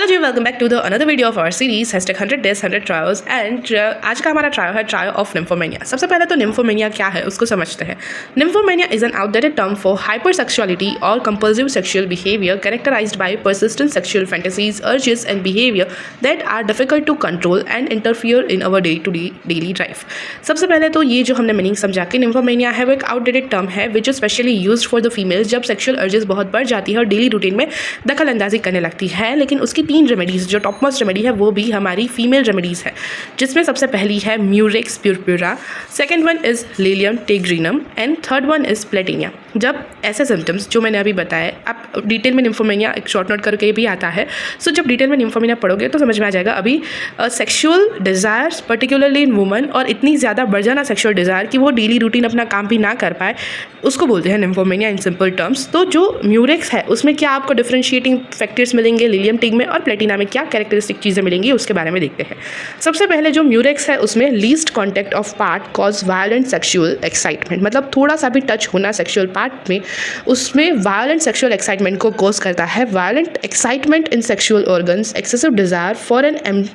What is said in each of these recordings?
Hello ji, welcome back to the another video of our series #100 days 100 trials and आज का हमारा trial है trial of nymphomania. सबसे पहले तो निम्फोमेनिया क्या है उसको समझते हैं। Nymphomania is an outdated term for hypersexuality or compulsive sexual behaviour characterised by persistent sexual fantasies, urges and behavior that are difficult to control and interfere in our day-to-day daily life। सबसे पहले तो ये जो हमने meaning समझा कि nymphomania है वो एक आउटडेटेड टर्म है which is specially used for the female जब सेक्सुअल अर्जेस बहुत बढ़ जाती है और डेली रूटीन में दखल अंदाजी करने लगती है। लेकिन उसकी 3 रेमेडीज़ जो टॉप मोस्ट रेमेडी है वो भी हमारी फीमेल रेमेडीज़ है, जिसमें सबसे पहली है murex purpura, second one is lilium tigrinum and third one is platina. जब ऐसे सिम्टम्स जो मैंने अभी बताए, आप डिटेल में निम्फोमेनिया एक शॉर्ट नोट करके भी आता है, सो जब डिटेल में निम्फोमेनिया पढ़ोगे तो समझ में आ जाएगा। अभी sexual desires particularly in woman और इतनी ज़्यादा बढ़ जाना सेक्शुअल डिज़ायर कि वो डेली रूटीन अपना काम भी ना कर पाए, उसको बोलते हैं निम्फोमेनिया इन सिंपल टर्म्स। तो जो म्यूरेक्स है उसमें क्या आपको डिफरेंशिएटिंग फैक्टर्स मिलेंगे, लिलियम टिग में और प्लेटिना में क्या कैरेक्टरिस्टिक चीज़ें मिलेंगी उसके बारे में देखते हैं। सबसे पहले जो म्यूरेक्स है उसमें least contact of part cause violent sexual excitement, मतलब थोड़ा सा भी टच होना सेक्शुअल पार्ट में उसमें वायलेंट सेक्शुअल एक्साइटमेंट को कॉज करता है। Violent excitement in sexual organs, excessive desire for an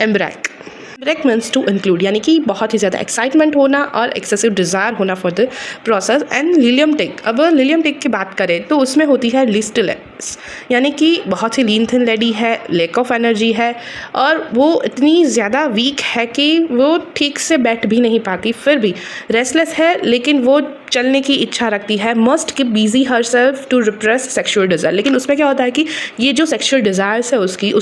embrace means to include, यानी कि बहुत ही ज़्यादा एक्साइटमेंट होना और एक्सेसिव डिज़ायर होना for the process. And lilium tig, अब लिलियम टिग की बात करें तो उसमें होती है लिस्टलेस, यानी कि बहुत ही लीन थिन लेडी है, लैक ऑफ एनर्जी है और वो इतनी ज़्यादा वीक है कि वो ठीक से बैठ भी नहीं पाती, फिर भी रेस्टलेस है लेकिन वो चलने की इच्छा रखती है। Must keep busy herself to repress sexual desire, लेकिन उसमें क्या होता है कि ये जो सेक्शुअल डिज़ायर्स है उसके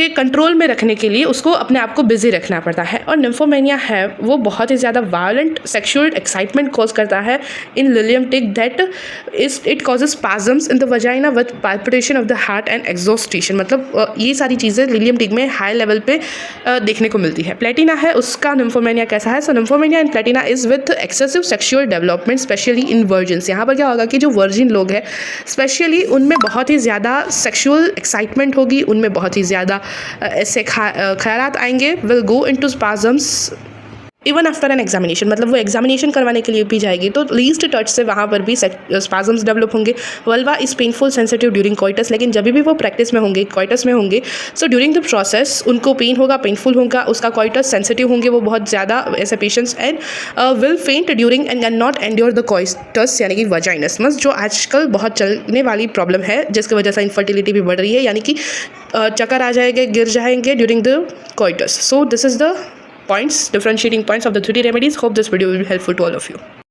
कंट्रोल में रखने के लिए उसको अपने आप को बिजी रखना पड़ता है। और निम्फोमेनिया है वो बहुत ही ज़्यादा वायलेंट सेक्शुअल एक्साइटमेंट कॉज करता है in lilium tig that it causes spasms in the vagina with palpitation of the heart and exhaustion, मतलब ये सारी चीज़ें लिलियम टिग में हाई लेवल पे देखने को मिलती है। प्लेटिना है उसका निम्फोमेनिया कैसा है? So nymphomania in platina is with excessive sexual development specially in virgins. यहाँ पर क्या होगा कि जो वर्जिन लोग हैं स्पेशली उनमें बहुत ही ज़्यादा सेक्शुअल एक्साइटमेंट होगी, उनमें बहुत ही ज़्यादा ऐसे ख्यालात आएंगे, will go into spasms even after an examination, मतलब वो एग्जामिनेशन करवाने के लिए भी जाएगी तो लीस्ट टच से वहाँ पर भी स्पाजम्स डेवलप होंगे। Vulva is painful sensitive during coitus, लेकिन जब भी वो प्रैक्टिस में होंगे, कोइटस में होंगे, सो ड्यूरिंग द प्रोसेस उनको पेन होगा, पेनफुल होगा, उसका कोइटस सेंसिटिव होंगे वो बहुत ज़्यादा ऐसे पेशेंट्स एंड विल फेंट during and can not endure the coitus, यानी कि वजाइनसमस, जो आजकल बहुत चलने वाली प्रॉब्लम है जिसकी वजह से इनफर्टिलिटी भी बढ़ रही है, यानी कि चक्कर आ जाएंगे, गिर जाएंगे during the coitus. So this is the points, differentiating points of the 3D remedies. Hope this video will be helpful to all of you.